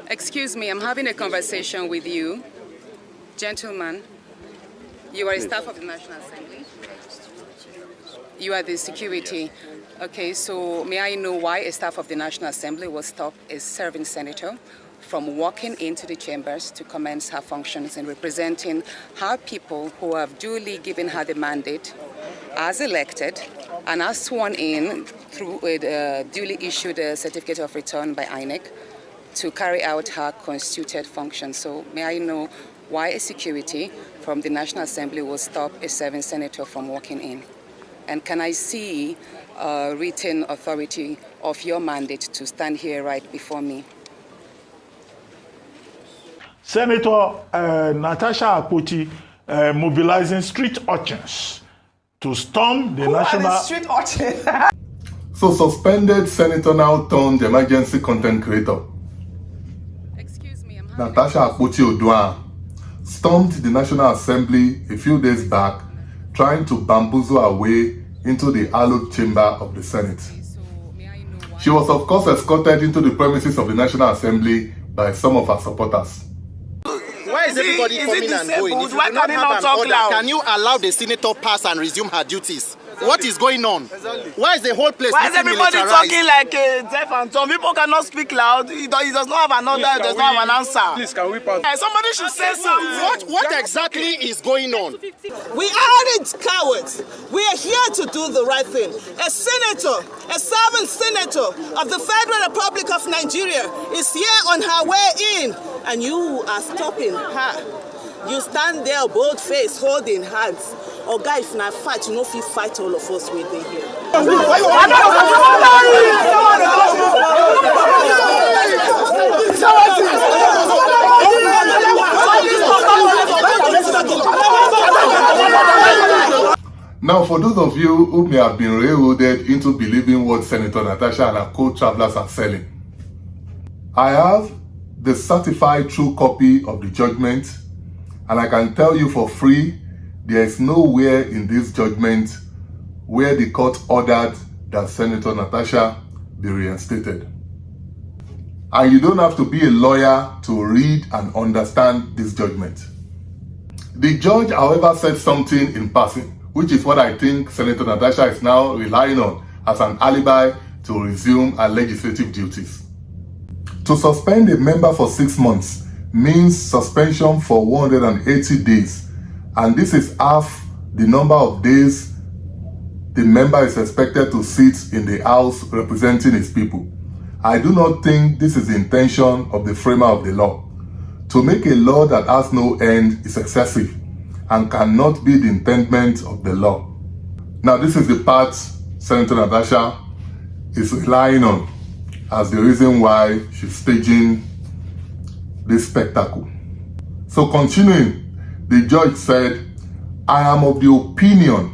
Excuse me, I'm having a conversation with you. Gentlemen, you are a staff of the National Assembly. You are the security. Okay, so may I know why a staff of the National Assembly will stop a serving senator from walking into the chambers to commence her functions in representing her people who have duly given her the mandate as elected and as sworn in through a duly issued certificate of return by INEC to carry out her constituted functions. So may I know why a security from the National Assembly will stop a serving senator from walking in? And can I see written authority of your mandate to stand here right before me? Senator Natasha Abati mobilizing street urchins to storm the national... Are the street urchins? So suspended senator now turned emergency content creator. Excuse me, Natasha Abati stormed the National Assembly a few days back, trying to bamboozle her way into the hallowed chamber of the Senate. She was of course escorted into the premises of the National Assembly by some of her supporters. Why is everybody coming and going? If you do not have an order, can you allow the senator pass and resume her duties? What is going on? Exactly. Why is the whole place Why is everybody talking like deaf and dumb? People cannot speak loud. He does not have an order. He does not have an answer. Please, can we pass? Somebody should say something. What exactly is going on? We aren't cowards. We are here to do the right thing. A senator, a serving senator of the Federal Republic of Nigeria is here on her way in, and you are stopping her. You stand there bold-faced, holding hands. Or guy, if not fight, you know if you fight all of us with the here. Now, for those of you who may have been railroaded into believing what Senator Natasha and her co-travelers are selling, I have the certified true copy of the judgment, and I can tell you for free, there is nowhere in this judgment where the court ordered that Senator Natasha be reinstated. And you don't have to be a lawyer to read and understand this judgment. The judge, however, said something in passing, which is what I think Senator Natasha is now relying on as an alibi to resume her legislative duties. To suspend a member for 6 months means suspension for 180 days. And this is half the number of days the member is expected to sit in the House representing his people. I do not think this is the intention of the framer of the law. To make a law that has no end is excessive and cannot be the intendment of the law. Now, this is the part Senator Natasha is relying on as the reason why she's staging this spectacle. So continuing, the judge said, I am of the opinion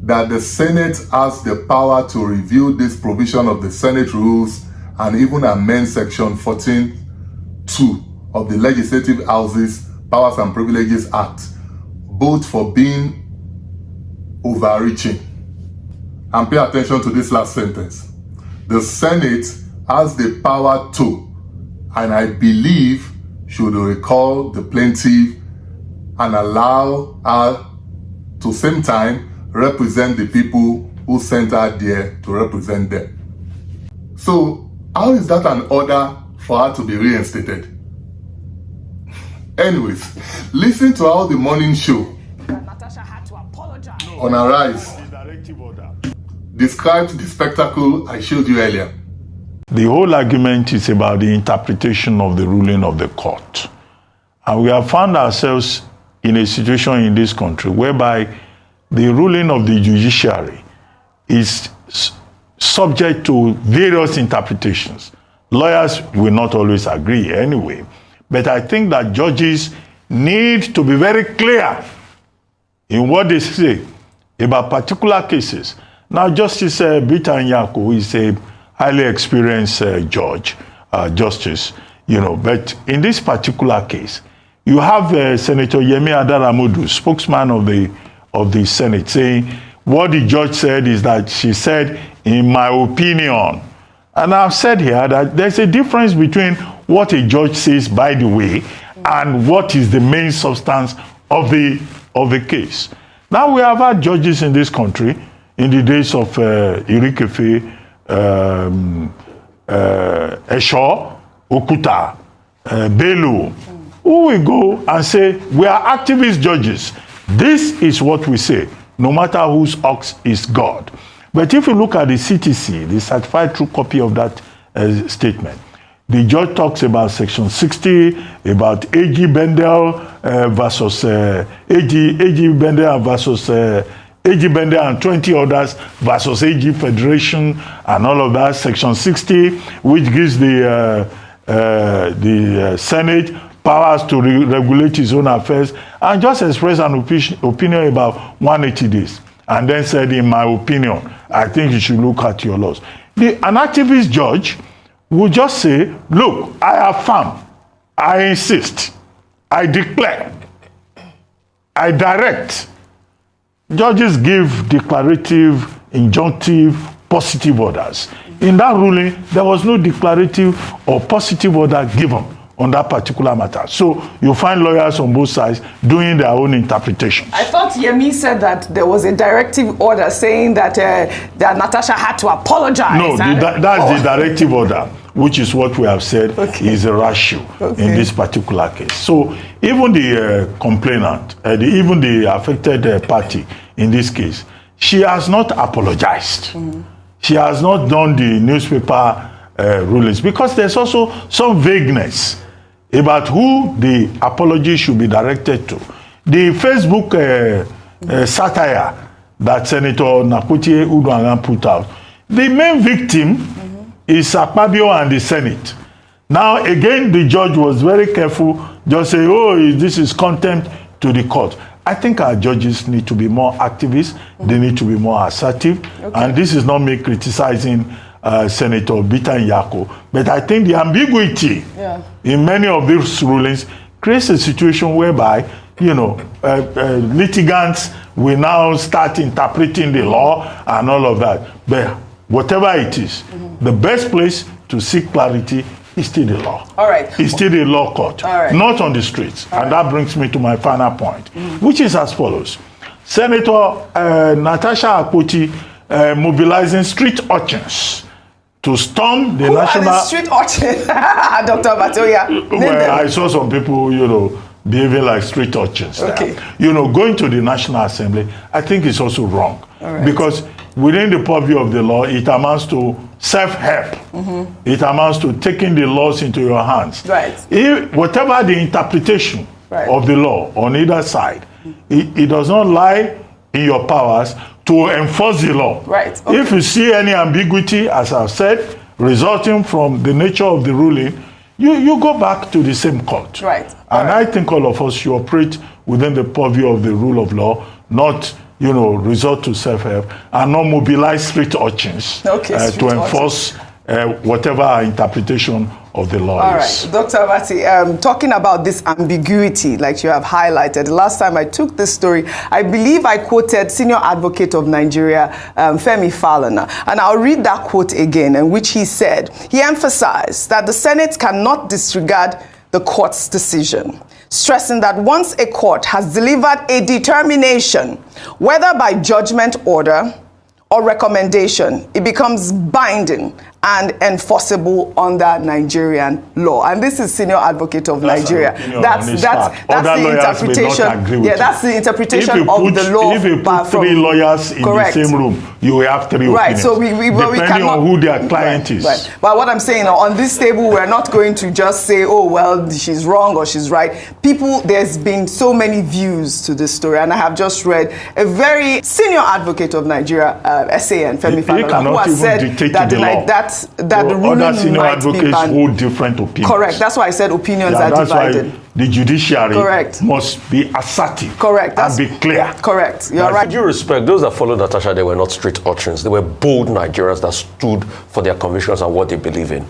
that the Senate has the power to review this provision of the Senate rules and even amend section 14(2) of the Legislative Houses Powers and Privileges Act, both for being overreaching. And pay attention to this last sentence. The Senate has the power to, and I believe should recall the plaintiff and allow her to same time represent the people who sent her there to represent them. So how is that an order for her to be reinstated? Anyways, listen to how the morning show Natasha had to apologize. on Arise described the spectacle I showed you earlier. The whole argument is about the interpretation of the ruling of the court. And we have found ourselves in a situation in this country whereby the ruling of the judiciary is subject to various interpretations. Lawyers will not always agree anyway, but I think that judges need to be very clear in what they say about particular cases. Now, Justice Britain Yako is a highly experienced justice, but in this particular case, you have Senator Yemi Adaramodu, spokesman of the Senate, saying what the judge said is that she said, in my opinion. And I've said here that there's a difference between what a judge says by the way, and what is the main substance of the case. Now we have had judges in this country in the days of Irikefe, Esho, Okuta, Bello, who will go and say, we are activist judges. This is what we say, no matter whose ox is God. But if you look at the CTC, the certified true copy of that statement, the judge talks about section 60, about A.G. Bendel versus A.G. Bendel versus A.G. Bendel and 20 others versus A.G. Federation and all of that. Section 60, which gives the Senate powers to regulate its own affairs, and just express an opinion about 180 days. And then said, in my opinion, I think you should look at your laws. An activist judge would just say, look, I affirm, I insist, I declare, I direct. Judges give declarative, injunctive, positive orders. In that ruling, there was no declarative or positive order given on that particular matter. So you find lawyers on both sides doing their own interpretations. I thought Yemi said that there was a directive order saying that that Natasha had to apologize. No, that's the directive order, which is what we have said is a ratio in this particular case. So even the complainant, even the affected party in this case, she has not apologized. She has not done the newspaper rulings, because there's also some vagueness about who the apology should be directed to. The Facebook satire that Senator Natasha put out, the main victim is Akpabio and the Senate. Now, again, the judge was very careful, just say, oh, this is contempt to the court. I think our judges need to be more activist, they need to be more assertive, and this is not me criticizing Senator Bita Yako, but I think the ambiguity in many of these rulings creates a situation whereby, litigants will now start interpreting the law and all of that. But whatever it is, the best place to seek clarity is still the law. All right. It's still the law court, not on the streets. And that brings me to my final point, which is as follows. Senator Natasha Akpoti mobilizing street urchins to storm the national... Who are the street urchins? Dr. Abatoya. Well, I saw some people, behaving like street urchins. Going to the National Assembly, I think it's also wrong. Because within the purview of the law, it amounts to self-help. It amounts to taking the laws into your hands. Whatever the interpretation of the law on either side, it does not lie in your powers to enforce the law. If you see any ambiguity, as I've said, resulting from the nature of the ruling, you go back to the same court. I think all of us should operate within the purview of the rule of law, not resort to self-help, and not mobilize street urchins to enforce whatever our interpretation of the law is. All right, Dr. Abati, talking about this ambiguity, like you have highlighted, the last time I took this story, I believe I quoted Senior Advocate of Nigeria, Femi Falana, and I'll read that quote again, in which he said, he emphasized that the Senate cannot disregard the court's decision, stressing that once a court has delivered a determination, whether by judgment order or recommendation, it becomes binding and enforceable under Nigerian law. And this is Senior Advocate of Nigeria. That's the interpretation. That's the interpretation of the law. If you put three lawyers in the same room, you will have three opinions. So we depending cannot, on who their client is. But what I'm saying, on this table, we're not going to just say, oh, well, she's wrong or she's right. There's been so many views to this story, and I have just read a very Senior Advocate of Nigeria, SAN, Femi Falana, who has said that the ruling other senior might advocates be banned. hold different opinions. Correct. That's why I said opinions are divided. Why the judiciary must be assertive. And be clear. Correct. You're right. With due respect, those that followed Natasha, they were not street urchins. They were bold Nigerians that stood for their convictions and what they believe in.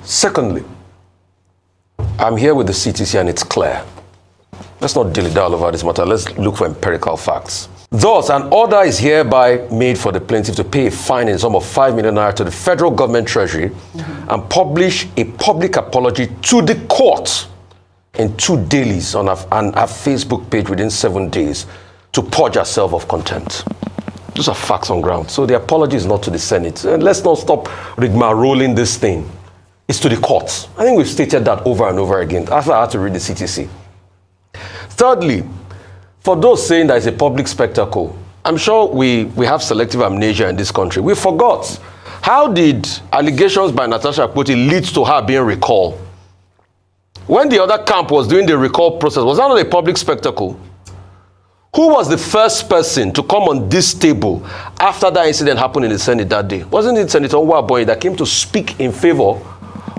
Secondly, I'm here with the CTC and it's clear. Let's not dilly-dally over this matter. Let's look for empirical facts. Thus, an order is hereby made for the plaintiff to pay a fine in the sum of 5 million naira to the federal government treasury and publish a public apology to the court in 2 dailies on our Facebook page within 7 days to purge herself of contempt. Those are facts on ground. So the apology is not to the Senate. And let's not stop rigmaroling this thing. It's to the courts. I think we've stated that over and over again. After I had to read the CTC. Thirdly, for those saying that it's a public spectacle, I'm sure we have selective amnesia in this country. We forgot. How did allegations by Natasha lead to her being recalled? When the other camp was doing the recall process, was that not a public spectacle? Who was the first person to come on this table after that incident happened in the Senate that day? Wasn't it Senator Natasha that came to speak in favor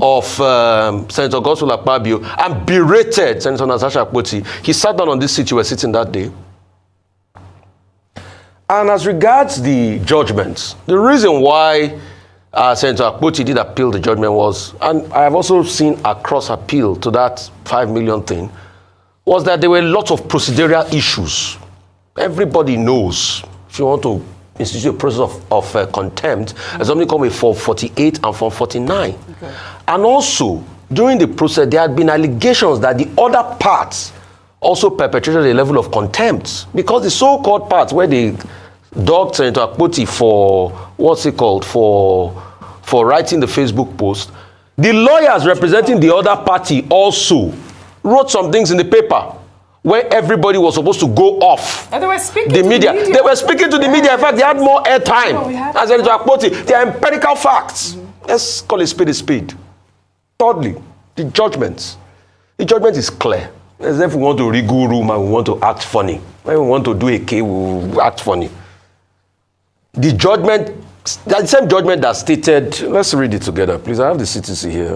of Senator Akpabio and berated Senator Natasha Akpoti? He sat down on this seat you were sitting that day. And as regards the judgments, the reason why Senator Akpoti did appeal the judgment was, and I have also seen a cross appeal to that 5 million thing, was that there were lots of procedural issues. Everybody knows if you want to institute a process of contempt, there's something called a Form 48 and Form 49. Okay. And also, during the process, there had been allegations that the other parts also perpetrated a level of contempt, because the so-called parts where they dogged Senator Akpoti for, what's it called, for writing the Facebook post, the lawyers representing the other party also wrote some things in the paper where everybody was supposed to go off. And they were speaking to the media. They were speaking to the media. In fact, they had more airtime. As Senator Akpoti, they are empirical facts. Let's call a spade a spade. Thirdly, the judgments. The judgment is clear. As if we want to regule room and we want to act funny. When we want to do a K, we will act funny. The judgment, the same judgment that stated, let's read it together, please. I have the CTC here.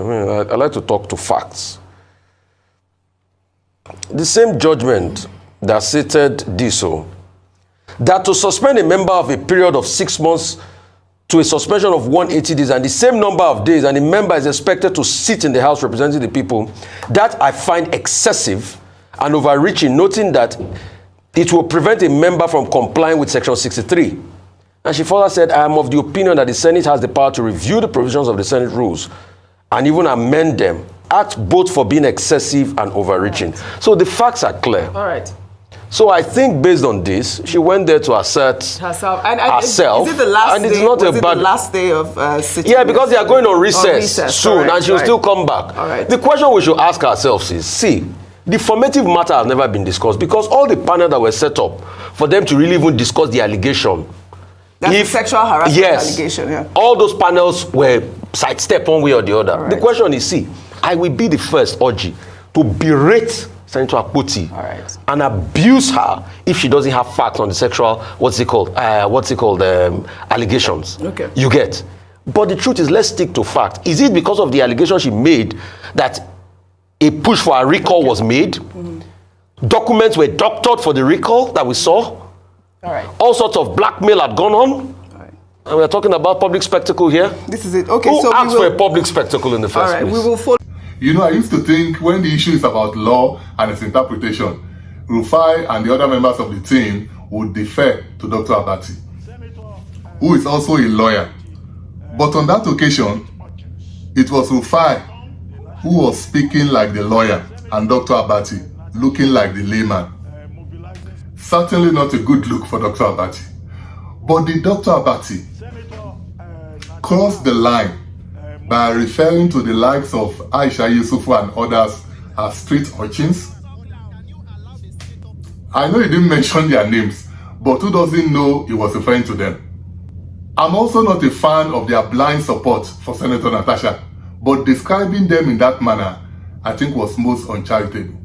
I like to talk to facts. The same judgment that stated this, that to suspend a member of a period of 6 months to a suspension of 180 days and the same number of days, and the member is expected to sit in the House representing the people, that I find excessive and overreaching, noting that it will prevent a member from complying with Section 63. And she further said, I am of the opinion that the Senate has the power to review the provisions of the Senate rules and even amend them, act both for being excessive and overreaching. Right. So the facts are clear. All right. So I think based on this, she went there to assert herself. Is it the last day? Was it the last day of sitting? Yeah, because they are going on recess soon, and she'll still come back. All right. The question we should ask ourselves is, see, the formative matter has never been discussed, because all the panels that were set up for them to really even discuss the allegation. That's the sexual harassment allegation, yeah. All those panels were sidestepped one way or the other. Right. The question is, see, I will be the first, Oji, to berate Senator Akpoti and abuse her if she doesn't have facts on the sexual, allegations. Okay. You get. But the truth is, let's stick to fact. Is it because of the allegation she made that a push for a recall was made? Mm-hmm. Documents were doctored for the recall that we saw? All right. All sorts of blackmail had gone on. All right. And we're talking about public spectacle here. This is it. Okay, Who asked for a public spectacle in the first place? We will follow. You know, I used to think when the issue is about law and its interpretation, Rufai and the other members of the team would defer to Dr. Abati, who is also a lawyer. But on that occasion, it was Rufai who was speaking like the lawyer and Dr. Abati looking like the layman. Certainly not a good look for Dr. Abati. But did Dr. Abati cross the line by referring to the likes of Aisha Yesufu and others as street urchins? I know he didn't mention their names, but who doesn't know he was referring to them? I'm also not a fan of their blind support for Senator Natasha, but describing them in that manner, I think, was most uncharitable.